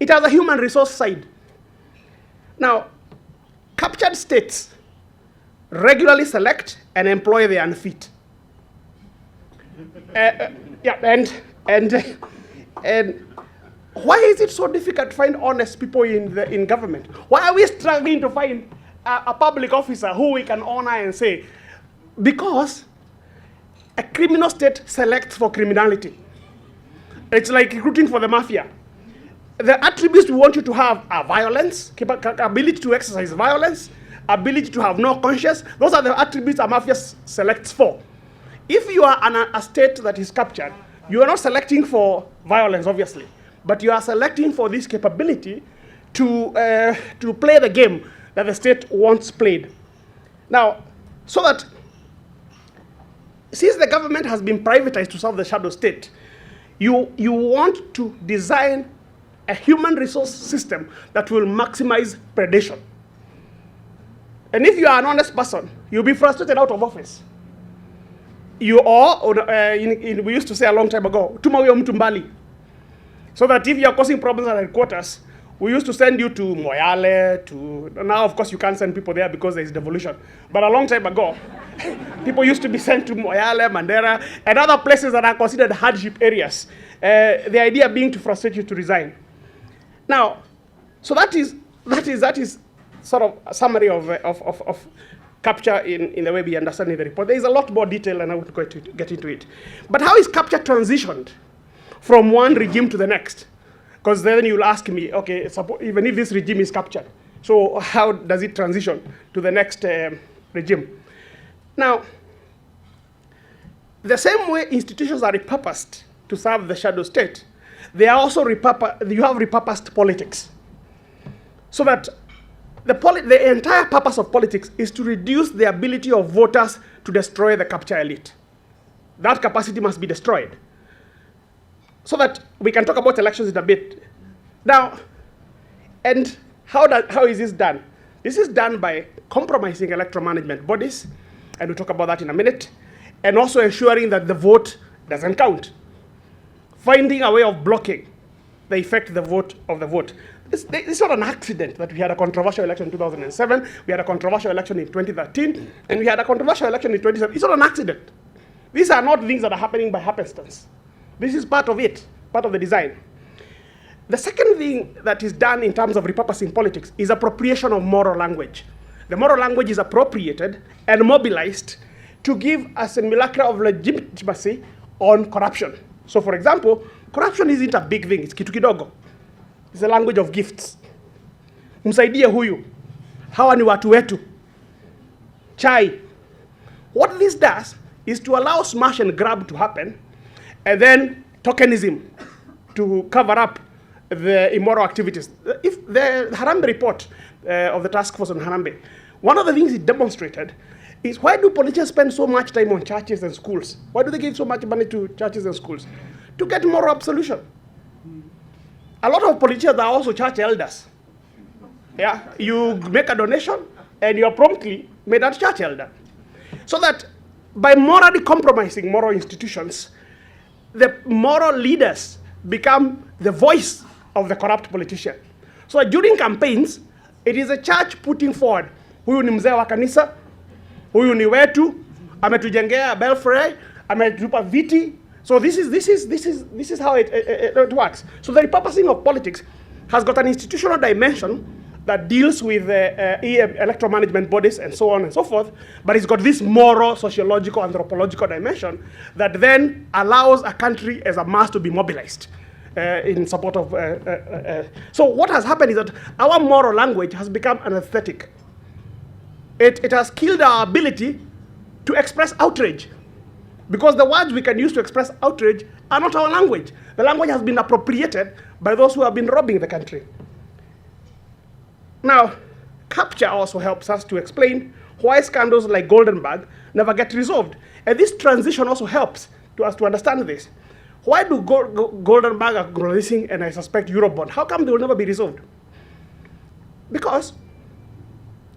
it has a human resource side. Now, captured states regularly select and employ the unfit. And why is it so difficult to find honest people in government? Why are we struggling to find a public officer who we can honor and say? Because a criminal state selects for criminality. It's like recruiting for the mafia. The attributes we want you to have are violence, ability to exercise violence, ability to have no conscience. Those are the attributes a mafia selects for. If you are a state that is captured, you are not selecting for violence, obviously, but you are selecting for this capability to play the game that the state once played. Now, so that since the government has been privatized to serve the shadow state, you want to design a human resource system that will maximize predation. And if you are an honest person, you'll be frustrated out of office. We used to say a long time ago, tuma huyo mtu mbali. So that if you are causing problems at headquarters, we used to send you to Moyale, now of course you can't send people there because there is devolution. But a long time ago, people used to be sent to Moyale, Mandera, and other places that are considered hardship areas. The idea being to frustrate you to resign. Now, so that is sort of a summary of capture in the way we understand in the report. There is a lot more detail and I won't go to get into it. But how is capture transitioned from one regime to the next? Because then you'll ask me, okay, even if this regime is captured, so how does it transition to the next regime? Now, the same way institutions are repurposed to serve the shadow state, they are also you have repurposed politics. So that the entire purpose of politics is to reduce the ability of voters to destroy the capture elite. That capacity must be destroyed. So that we can talk about elections in a bit. Now, and how is this done? This is done by compromising electoral management bodies, and we'll talk about that in a minute, and also ensuring that the vote doesn't count. Finding a way of blocking the effect of the vote. It's not an accident that we had a controversial election in 2007, we had a controversial election in 2013, and we had a controversial election in 2017. It's not an accident. These are not things that are happening by happenstance. This is part of it, part of the design. The second thing that is done in terms of repurposing politics is appropriation of moral language. The moral language is appropriated and mobilized to give a simulacra of legitimacy on corruption. So for example, corruption isn't a big thing, it's kitu kidogo. It's a language of gifts. Msaidie huyu. Hawa ni watu wetu. Chai. What this does is to allow smash and grab to happen, and then tokenism to cover up the immoral activities. If the Harambee report of the task force on Harambee, one of the things it demonstrated is why do politicians spend so much time on churches and schools? Why do they give so much money to churches and schools? To get moral absolution. A lot of politicians are also church elders. Yeah, you make a donation and you're promptly made a church elder. So that by morally compromising moral institutions, the moral leaders become the voice of the corrupt politician. So during campaigns, it is a church putting forward, huyu ni mzee wa kanisa, huyu ni wetu, ametujengea belfry, ametupa viti. So this is how it works. So the repurposing of politics has got an institutional dimension that deals with electoral management bodies and so on and so forth, but it's got this moral, sociological, anthropological dimension that then allows a country as a mass to be mobilized in support of. So what has happened is that our moral language has become anesthetic. It has killed our ability to express outrage. Because the words we can use to express outrage are not our language. The language has been appropriated by those who have been robbing the country. Now, capture also helps us to explain why scandals like Goldenberg never get resolved. And this transition also helps us to understand this. Why do Goldenberg are releasing, and I suspect Eurobond, how come they will never be resolved? Because,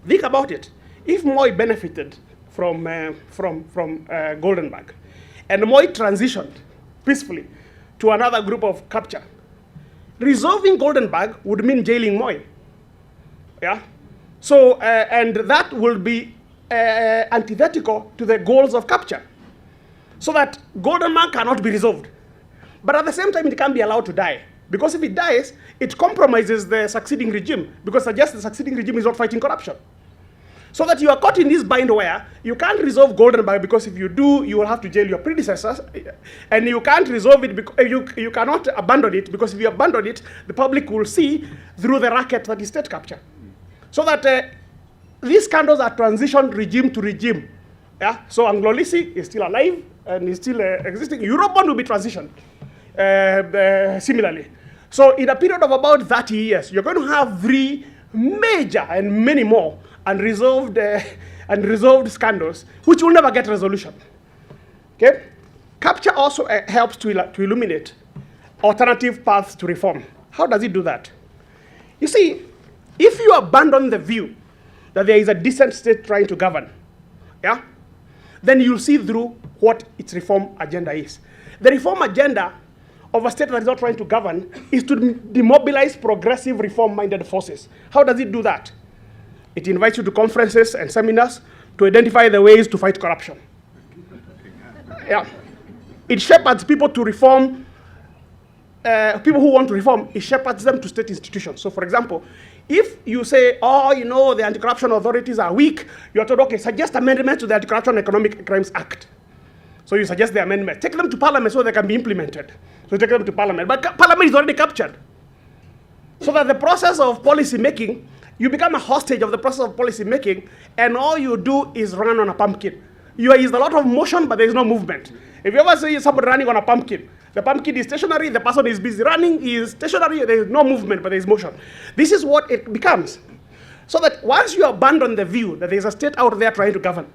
think about it. If Moi benefited from Goldenberg, and Moi transitioned peacefully to another group of capture, resolving Goldenberg would mean jailing Moi. Yeah? So, and that will be antithetical to the goals of capture. So that Goldenberg cannot be resolved. But at the same time, it can't be allowed to die. Because if it dies, it compromises the succeeding regime, because it suggests the succeeding regime is not fighting corruption. So that you are caught in this bind where you can't resolve Goldenberg, because if you do, you will have to jail your predecessors, and you can't resolve it, because you cannot abandon it, because if you abandon it, the public will see through the racket that is state capture. So that these scandals are transition regime to regime. Yeah? So Anglo-Lisi is still alive and is still existing. Eurobond will be transitioned similarly. So in a period of about 30 years, you're going to have 3 major and many more unresolved scandals, which will never get resolution. Okay? Capture also helps to illuminate alternative paths to reform. How does it do that? You see, if you abandon the view that there is a decent state trying to govern, yeah, then you'll see through what its reform agenda is. The reform agenda of a state that is not trying to govern is to demobilize progressive reform-minded forces. How does it do that? It invites you to conferences and seminars to identify the ways to fight corruption. Yeah. It shepherds people to reform, people who want to reform, it shepherds them to state institutions. So for example, if you say, oh, you know, the anti-corruption authorities are weak, you're told, okay, suggest amendments to the Anti-Corruption Economic Crimes Act. So you suggest the amendment. Take them to Parliament so they can be implemented. So you take them to Parliament. But Parliament is already captured. So that the process of policy making, you become a hostage of the process of policy making, and all you do is run on a pumpkin. There is a lot of motion, but there is no movement. If you ever see somebody running on a pumpkin, the pumpkin is stationary, the person is busy running, he is stationary, there is no movement, but there is motion. This is what it becomes. So that once you abandon the view that there is a state out there trying to govern,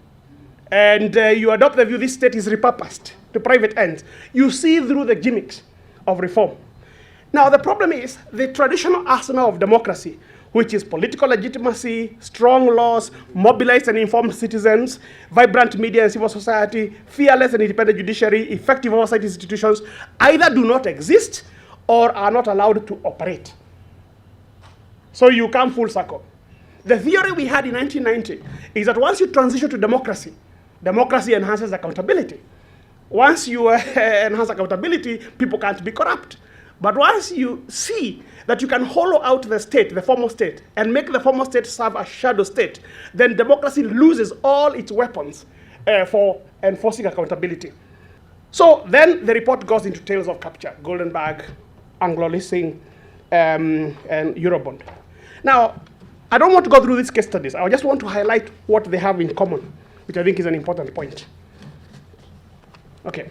and you adopt the view this state is repurposed to private ends, you see through the gimmicks of reform. Now the problem is the traditional arsenal of democracy, which is political legitimacy, strong laws, mobilized and informed citizens, vibrant media and civil society, fearless and independent judiciary, effective oversight institutions, either do not exist or are not allowed to operate. So you come full circle. The theory we had in 1990 is that once you transition to democracy, democracy enhances accountability. Once you enhance accountability, people can't be corrupt. But once you see that you can hollow out the state, the former state, and make the former state serve as shadow state, then democracy loses all its weapons for enforcing accountability. So then the report goes into tales of capture, Goldenberg, Anglo-Lisi, and Eurobond. Now, I don't want to go through these case studies. I just want to highlight what they have in common, which I think is an important point. Okay.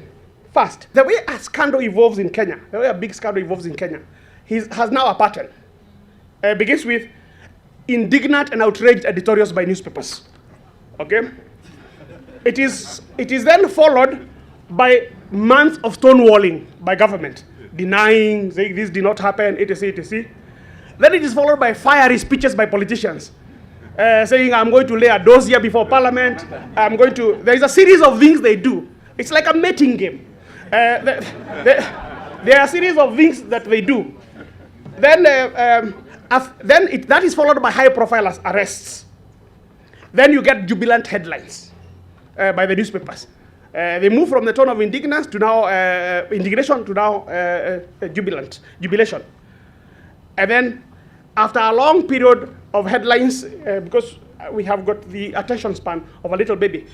First, the way a scandal evolves in Kenya, the way a big scandal evolves in Kenya, has now a pattern. Begins with indignant and outraged editorials by newspapers. Okay? It is then followed by months of stonewalling by government, denying, saying this did not happen, etc., etc. Then it is followed by fiery speeches by politicians, saying, I'm going to lay a dossier before Parliament, there is a series of things they do. It's like a mating game. There are a series of things that they do. Then, that is followed by high-profile arrests. Then you get jubilant headlines by the newspapers. They move from the tone of indignation to now jubilation. And then, after a long period of headlines, because we have got the attention span of a little baby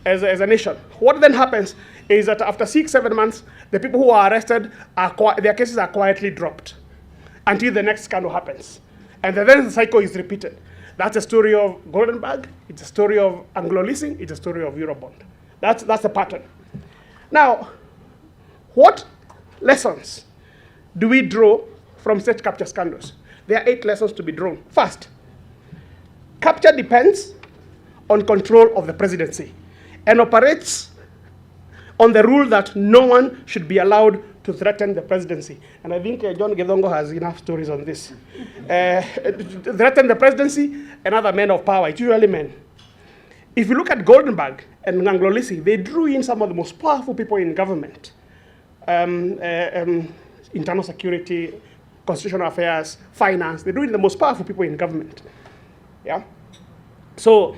as a nation, what then happens is that after 6-7 months, the people who are arrested, their cases are quietly dropped until the next scandal happens. And then the cycle is repeated. That's a story of Goldenberg, it's a story of Anglo-Lisi, it's a story of Eurobond. That's the pattern. Now, what lessons do we draw from state capture scandals? There are 8 lessons to be drawn. First, capture depends on control of the presidency and operates on the rule that no one should be allowed to threaten the presidency. And I think John Gedongo has enough stories on this. Threaten the presidency and other men of power, it's usually men. If you look at Goldenberg and Anglo-Lisi, they drew in some of the most powerful people in government, internal security, constitutional affairs, finance. They do it the most powerful people in government. Yeah. So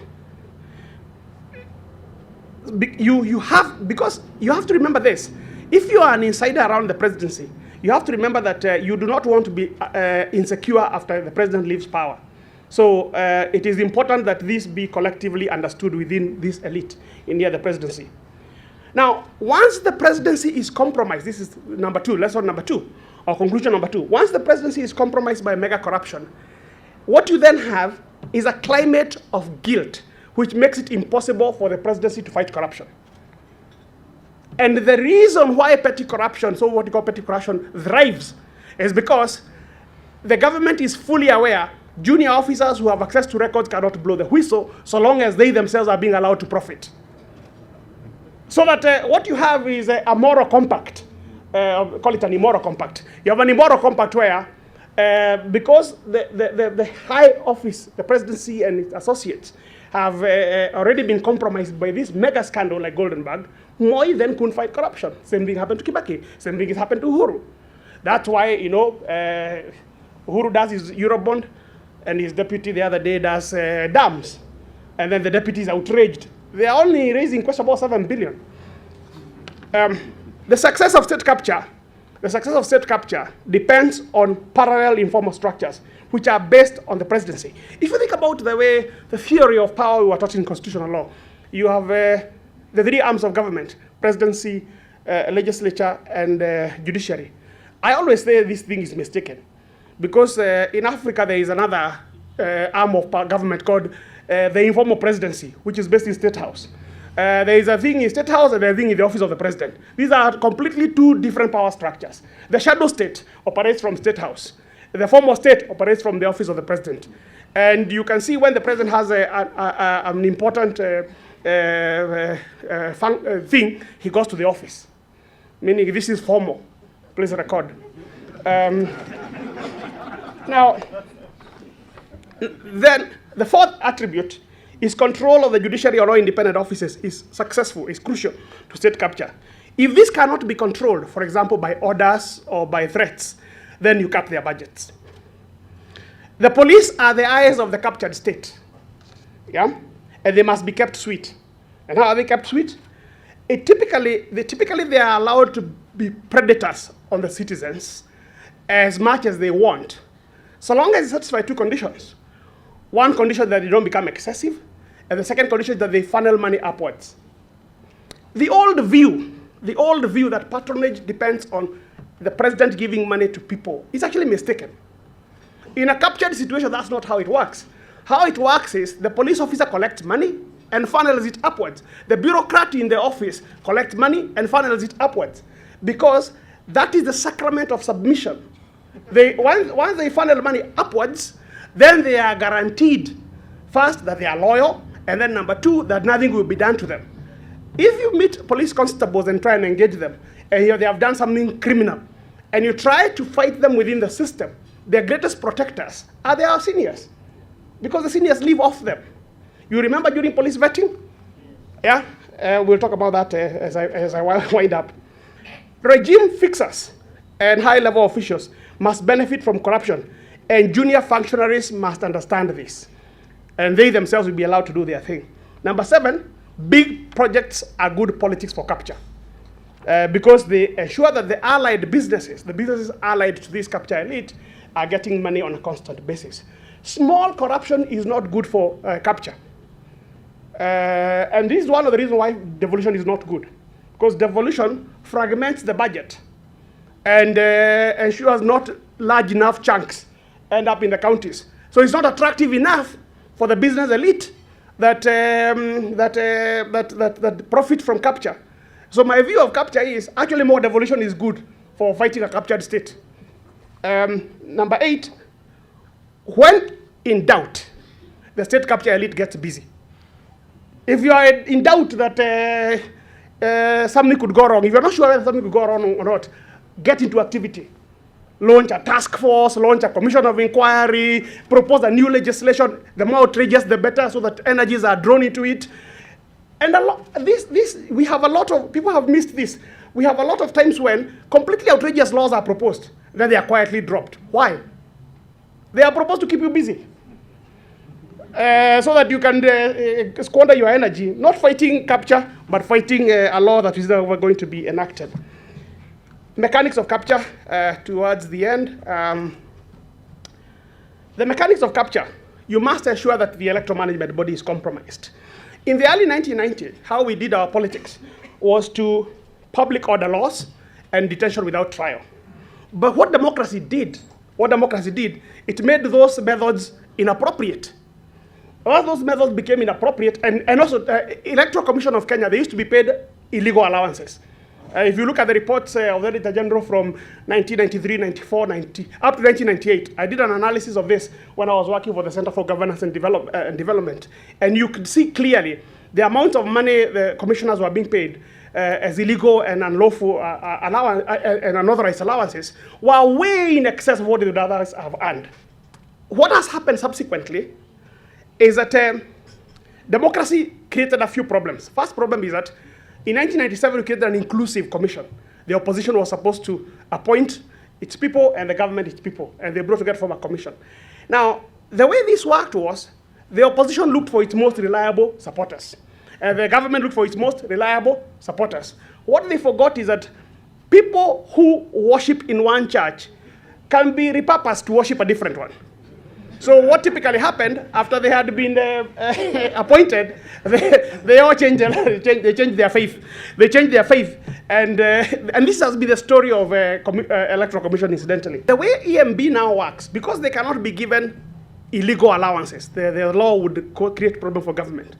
because you have to remember this. If you are an insider around the presidency, you have to remember that you do not want to be insecure after the president leaves power. So it is important that this be collectively understood within this elite near the presidency. Now, once the presidency is compromised, this is number two, lesson number two, or conclusion number two. Once the presidency is compromised by mega corruption, what you then have is a climate of guilt, which makes it impossible for the presidency to fight corruption. And the reason why petty corruption, so what you call petty corruption, thrives is because the government is fully aware junior officers who have access to records cannot blow the whistle so long as they themselves are being allowed to profit. So that what you have is a moral compact. Call it an immoral compact. You have an immoral compact where, because the high office, the presidency and its associates, have already been compromised by this mega scandal like Goldenberg, Moi then couldn't fight corruption. Same thing happened to Kibaki. Same thing has happened to Uhuru. That's why, Uhuru does his Eurobond, and his deputy the other day does dams. And then the deputy is outraged. They are only raising close about 7 billion. The success of state capture depends on parallel informal structures, which are based on the presidency. If you think about the way the theory of power we were taught in constitutional law, you have the three arms of government: presidency, legislature, and judiciary. I always say this thing is mistaken, because in Africa there is another arm of government called the informal presidency, which is based in State House. There is a thing in State House and a thing in the office of the president. These are completely two different power structures. The shadow state operates from State House. The formal state operates from the office of the president. And you can see when the president has an important thing, he goes to the office. Meaning this is formal. Please record. Now, then the fourth attribute is control of the judiciary or all independent offices is successful, is crucial to state capture. If this cannot be controlled, for example, by orders or by threats, then you cut their budgets. The police are the eyes of the captured state, yeah? And they must be kept sweet. And how are they kept sweet? Typically they are allowed to be predators on the citizens as much as they want, so long as they satisfy two conditions. One condition, that they don't become excessive, and the second condition is that they funnel money upwards. The old view that patronage depends on the president giving money to people is actually mistaken. In a captured situation, that's not how it works. How it works is the police officer collects money and funnels it upwards. The bureaucrat in the office collects money and funnels it upwards, because that is the sacrament of submission. Once they funnel money upwards, then they are guaranteed, first, that they are loyal, and then number two, that nothing will be done to them. If you meet police constables and try and engage them, and they have done something criminal, and you try to fight them within the system, their greatest protectors are their seniors, because the seniors live off them. You remember during police vetting? Yeah? We'll talk about that as I wind up. Regime fixers and high-level officials must benefit from corruption, and junior functionaries must understand this, and they themselves will be allowed to do their thing. Number 7, big projects are good politics for capture, because they ensure that the allied businesses, the businesses allied to this capture elite, are getting money on a constant basis. Small corruption is not good for capture. And this is one of the reasons why devolution is not good, because devolution fragments the budget and ensures not large enough chunks end up in the counties. So it's not attractive enough for the business elite that profit from capture. So my view of capture is actually more devolution is good for fighting a captured state. Number 8, when in doubt, the state capture elite gets busy. If you are in doubt that something could go wrong, if you're not sure whether something could go wrong or not, get into activity. Launch a task force, launch a commission of inquiry, propose a new legislation. The more outrageous, the better, so that energies are drawn into it. And we have a lot of, people have missed this. We have a lot of times when completely outrageous laws are proposed. Then they are quietly dropped. Why? They are proposed to keep you busy. So that you can squander your energy, not fighting capture, but fighting a law that is never going to be enacted. Mechanics of capture towards the end. The mechanics of capture, you must ensure that the electoral management body is compromised. In the early 1990s, how we did our politics was to public order laws and detention without trial. But what democracy did, it made those methods inappropriate. All those methods became inappropriate, and also Electoral Commission of Kenya, they used to be paid illegal allowances. If you look at the reports of the Auditor General from 1993, 94, 90, up to 1998, I did an analysis of this when I was working for the Center for Governance and Development. And you could see clearly the amount of money the commissioners were being paid as illegal and unlawful and unauthorized allowances were way in excess of what the others have earned. What has happened subsequently is that democracy created a few problems. First problem is that in 1997, we created an inclusive commission. The opposition was supposed to appoint its people and the government its people, and they brought together from a commission. Now, the way this worked was the opposition looked for its most reliable supporters, and the government looked for its most reliable supporters. What they forgot is that people who worship in one church can be repurposed to worship a different one. So what typically happened after they had been appointed, they all changed their faith. They changed their faith, and this has been the story of Electoral Commission, incidentally. The way EMB now works, because they cannot be given illegal allowances, the law would create problem for government,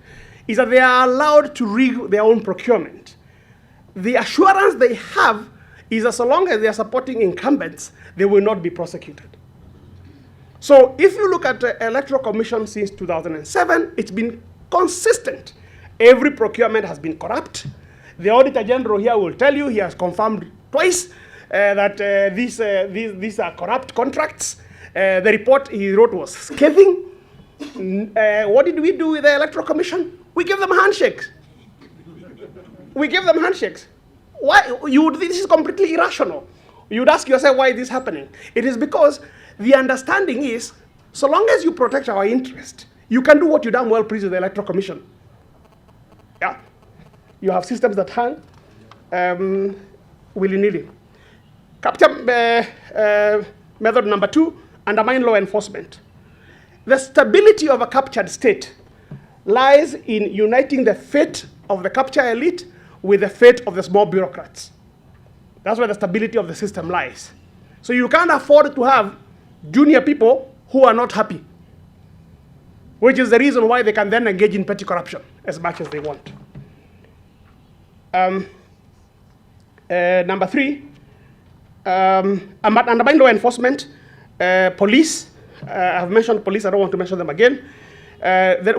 is that they are allowed to rig their own procurement. The assurance they have is that so long as they are supporting incumbents, they will not be prosecuted. So if you look at the Electoral Commission since 2007, it's been consistent. Every procurement has been corrupt. The Auditor General here will tell you, he has confirmed twice that these are corrupt contracts. The report he wrote was scathing. What did we do with the Electoral Commission? We gave them handshakes. Why? This is completely irrational. You would ask yourself, why is this happening? It is because the understanding is, so long as you protect our interest, you can do what you damn well please with the Electoral Commission. Yeah. You have systems that hang willy-nilly. Capture method number 2, undermine law enforcement. The stability of a captured state lies in uniting the fate of the capture elite with the fate of the small bureaucrats. That's where the stability of the system lies. So you can't afford to have junior people who are not happy, which is the reason why they can then engage in petty corruption as much as they want. Number 3, undermine law enforcement, police. I've mentioned police, I don't want to mention them again.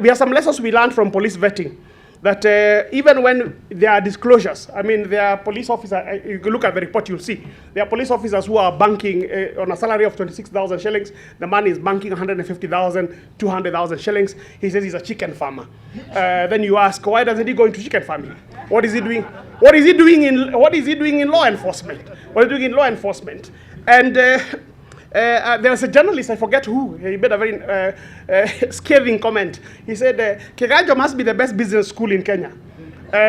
We have some lessons we learned from police vetting. That even when there are disclosures, I mean, there are police officers, you can look at the report, you'll see. There are police officers who are banking on a salary of 26,000 shillings. The man is banking 150,000, 200,000 shillings. He says he's a chicken farmer. Then you ask, why doesn't he go into chicken farming? What is he doing? What is he doing in law enforcement? What is he doing in law enforcement? And there was a journalist, I forget who, he made a very scathing comment. He said, Kegajo must be the best business school in Kenya.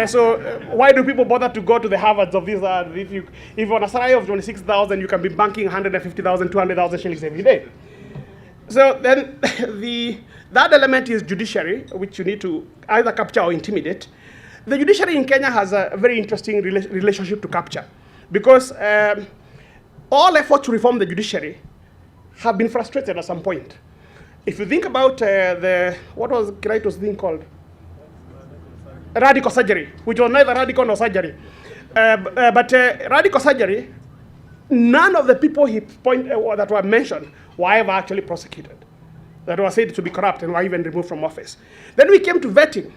So why do people bother to go to the Harvards of these? If on a salary of 26,000, you can be banking 150,000, 200,000 shillings every day. So then that element is judiciary, which you need to either capture or intimidate. The judiciary in Kenya has a very interesting relationship to capture, because all efforts to reform the judiciary have been frustrated at some point. If you think about what was Kiraito's thing called? Radical surgery, which was neither radical nor surgery. But radical surgery, none of the people that were mentioned were ever actually prosecuted, that were said to be corrupt and were even removed from office. Then we came to vetting,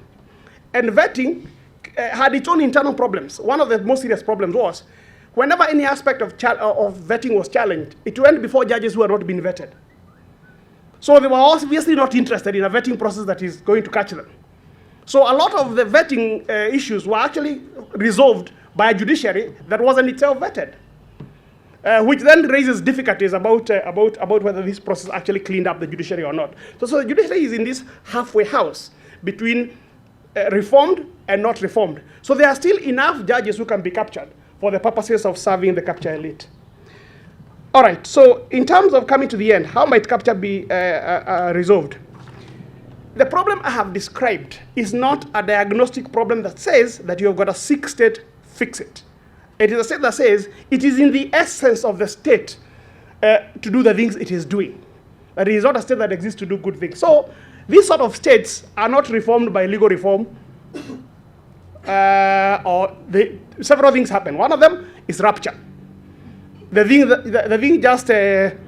and vetting had its own internal problems. One of the most serious problems was, whenever any aspect of vetting was challenged, it went before judges who had not been vetted. So they were obviously not interested in a vetting process that is going to catch them. So a lot of the vetting issues were actually resolved by a judiciary that wasn't itself vetted. which then raises difficulties about whether this process actually cleaned up the judiciary or not. So the judiciary is in this halfway house between reformed and not reformed. So there are still enough judges who can be captured for the purposes of serving the capture elite. All right, so in terms of coming to the end, how might capture be resolved? The problem I have described is not a diagnostic problem that says that you have got a sick state, fix it. It is a state that says it is in the essence of the state to do the things it is doing. That it is not a state that exists to do good things. So these sort of states are not reformed by legal reform, several things happen. One of them is rupture. The thing just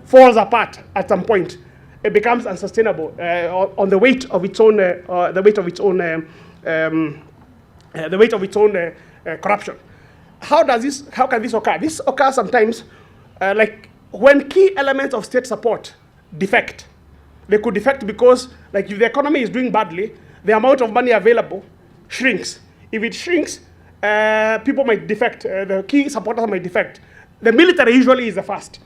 falls apart at some point. It becomes unsustainable on the weight of its own corruption. How can this occur? This occurs sometimes like when key elements of state support defect. They could defect because, like, if the economy is doing badly, the amount of money available shrinks. If it shrinks, people might defect. The key supporters might defect. The military usually is the first.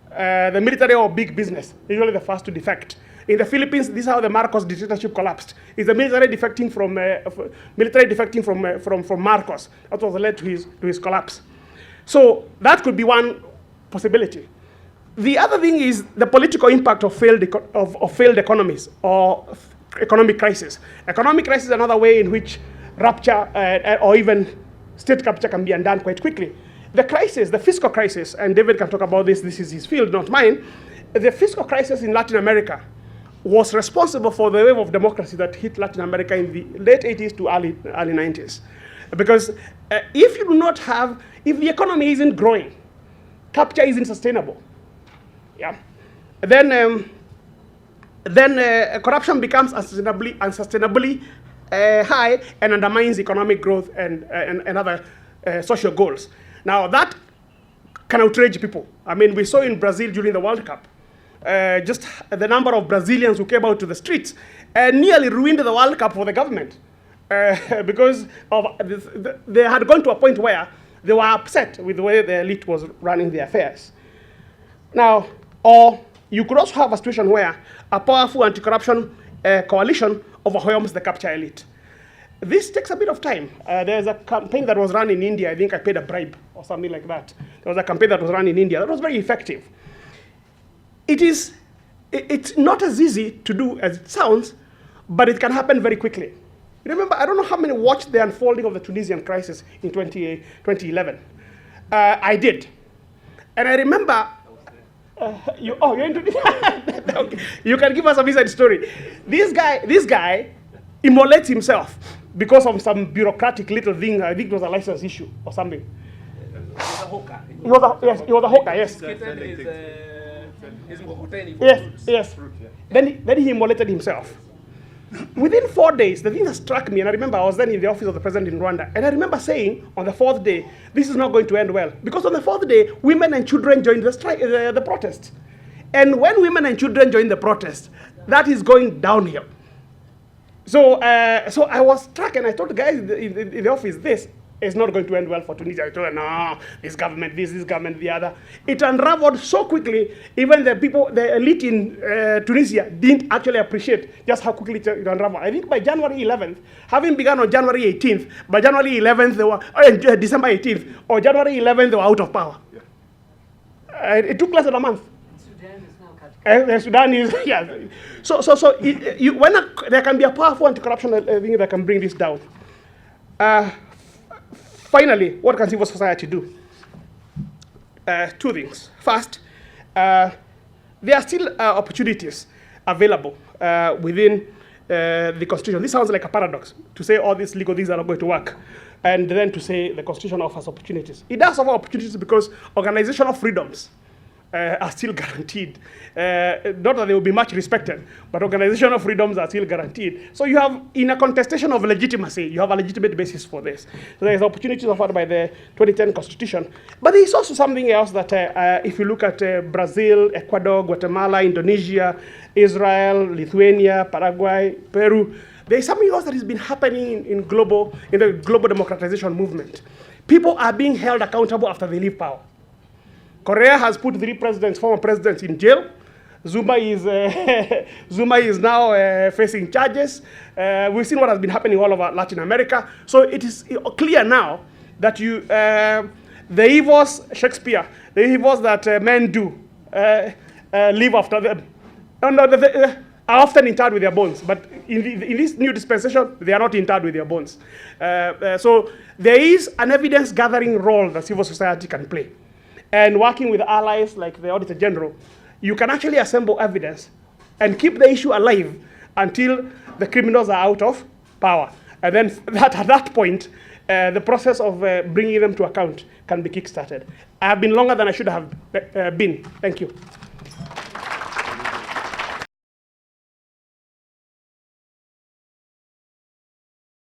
The military or big business usually the first to defect. In the Philippines, this is how the Marcos dictatorship collapsed. It's the military defecting from Marcos. That was led to his collapse. So that could be one possibility. The other thing is the political impact of failed economies or economic crisis. Economic crisis is another way in which rupture or even state capture can be undone quite quickly. The crisis, the fiscal crisis, and David can talk about this is his field, not mine. The fiscal crisis in Latin America was responsible for the wave of democracy that hit Latin America in the late 80s to early 90s. Because if the economy isn't growing, capture isn't sustainable. Yeah. Then corruption becomes unsustainably high and undermines economic growth and other social goals. Now that can outrage people. I mean, we saw in Brazil during the World Cup, just the number of Brazilians who came out to the streets nearly ruined the World Cup for the government because they had gone to a point where they were upset with the way the elite was running their affairs. Now, or you could also have a situation where a powerful anti-corruption coalition overwhelms the capture elite. This takes a bit of time. There's a campaign that was run in India. I think I paid a bribe or something like that. There was a campaign that was run in India that was very effective. It's not as easy to do as it sounds, but it can happen very quickly. Remember, I don't know how many watched the unfolding of the Tunisian crisis in 2011. I did. And I remember, you're into this? Okay. You can give us a inside story. This guy immolates himself because of some bureaucratic little thing. I think it was a license issue or something. He was a hawker. He was a hawker, yes. Yes. Then he immolated himself. Within 4 days, the thing that struck me, and I remember I was then in the office of the president in Rwanda, and I remember saying on the 4th day, this is not going to end well. Because on the 4th day, women and children joined the protest. And when women and children join the protest, that is going downhill. So I was struck, and I told the guys in the office, this is not going to end well for Tunisia. I told them, no, this government, this government, the other. It unraveled so quickly, even the elite in Tunisia didn't actually appreciate just how quickly it unraveled. I think by January 11th, having begun on January 18th, by January 11th, they were, December 18th, or January 11th, they were out of power. Yeah. It took less than a month. Sudan is, yeah. So there can be a powerful anti-corruption thing that can bring this down. Finally, what can civil society do? 2 things. First, there are still opportunities available within the Constitution. This sounds like a paradox, to say all these legal things are not going to work, and then to say the Constitution offers opportunities. It does offer opportunities because organizational freedoms are still guaranteed. Not that they will be much respected, but organizational freedoms are still guaranteed. So you have, in a contestation of legitimacy, you have a legitimate basis for this. So there is opportunities offered by the 2010 Constitution. But there is also something else that if you look at Brazil, Ecuador, Guatemala, Indonesia, Israel, Lithuania, Paraguay, Peru, there is something else that has been happening in the global democratization movement. People are being held accountable after they leave power. Korea has put 3 presidents, former presidents, in jail. Zuma is now facing charges. We've seen what has been happening all over Latin America. So it is clear now that the evils Shakespeare, the evils that men do, live after them, are often interred with their bones. But in this new dispensation, they are not interred with their bones. So there is an evidence-gathering role that civil society can play. And working with allies like the Auditor General, you can actually assemble evidence and keep the issue alive until the criminals are out of power. And then at that point, the process of bringing them to account can be kickstarted. I have been longer than I should have been. Thank you.